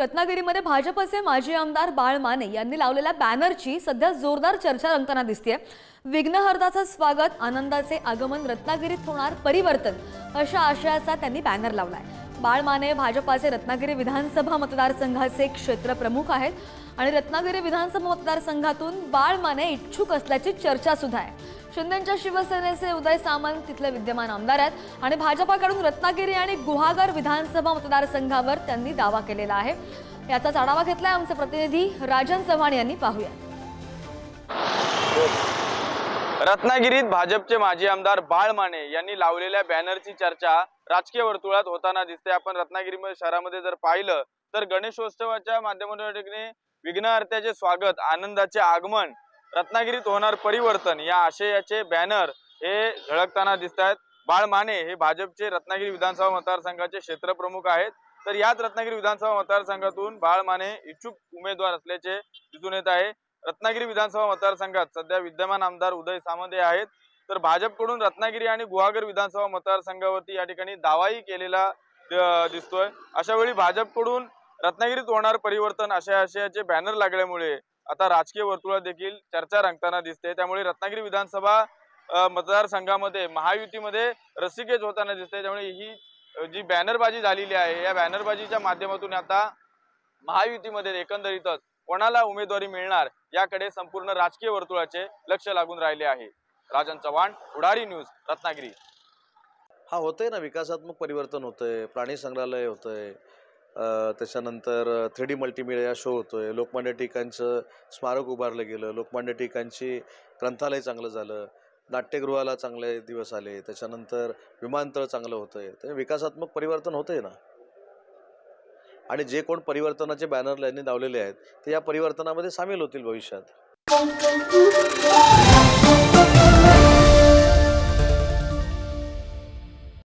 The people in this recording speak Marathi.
रत्नागिरीमध्ये भाजपचे माजी आमदार बाळ माने यांनी लावलेल्या बॅनरची सध्या जोरदार चर्चा रंगताना दिसतेय। विघ्नहर्ताचं स्वागत, आनंदाचे आगमन, रत्नागिरीत होणार परिवर्तन अशा आशयाचा त्यांनी बॅनर लावलाय। बाळ माने भाजपचे रत्नागिरी विधानसभा मतदारसंघाचे क्षेत्र प्रमुख आहेत आणि रत्नागिरी विधानसभा मतदारसंघातून बाळ माने इच्छुक असल्याची चर्चा सुद्धा आहे। शिंदेंच्या शिवसेनेचे उदय सामंत तिथले विद्यमान आमदार आहेत आणि भाजपाकडून रत्नागिरी आणि गुहागर विधानसभा मतदारसंघावर त्यांनी दावा केलेला आहे। याचाच आढावा घेतलाय आमचे प्रतिनिधी राजन चव्हाण यांनी। पाहूया। रत्नागिरीत भाजपचे माजी आमदार बाळ माने यांनी लावलेल्या बॅनरची चर्चा राजकीय वर्तुळात होताना दिसते। आपण रत्नागिरी शहरामध्ये जर पाहिलं तर गणेशोत्सवाच्या माध्यमातून विघ्नहर्त्याचे स्वागत, आनंदाचे आगमन, रत्नागिरीत होणार परिवर्तन या आशयाचे बॅनर हे झळकताना दिसतात। बाळ माने हे भाजपचे रत्नागिरी विधानसभा मतदारसंघाचे क्षेत्रप्रमुख आहेत। तर याच रत्नागिरी विधानसभा मतदारसंघातून बाळ माने इच्छुक उमेदवार असल्याचे दिसून येत आहे। रत्नागिरी विधानसभा मतदारसंघात सध्या विद्यमान आमदार उदय सामंत आहेत। तर भाजपकडून रत्नागिरी आणि गुहागर विधानसभा मतदारसंघावरती या ठिकाणी दावाही केलेला दिसतोय। अशा वेळी भाजपकडून रत्नागिरीत होणार परिवर्तन अशा आशयाचे बॅनर लागल्यामुळे आता राजकीय वर्तुळात देखील चर्चा रंगताना दिसते। त्यामुळे रत्नागिरी विधानसभा मतदारसंघामध्ये महायुतीमध्ये रस्सीखेच होताना दिसते। त्यामुळे ही जी बॅनरबाजी झालेली आहे या बॅनरबाजीच्या माध्यमातून आता महायुतीमध्ये एकंदरीतच कोणाला उमेदवारी मिळणार याकडे संपूर्ण राजकीय वर्तुळाचे लक्ष लागून राहिले आहे। राजन चव्हाण, पुढारी न्यूज, रत्नागिरी। हा होतंय ना, विकासात्मक परिवर्तन होतंय, प्राणी संग्रहालय होतंय, त्याच्यानंतर 3D मल्टीमीडिया शो होतोय, लोकमान्य टिळकांचं स्मारक उभारलं गेलं, लोकमान्य टिळकांची ग्रंथालय चांगलं झालं, नाट्यगृहाला चांगले दिवस आले, त्याच्यानंतर विमानतळ चांगलं होतंय। तर विकासात्मक परिवर्तन होतंय ना। आणि जे कोण परिवर्तनाचे बॅनर यांनी लावलेले आहेत ते या परिवर्तनामध्ये सामील होतील भविष्यात।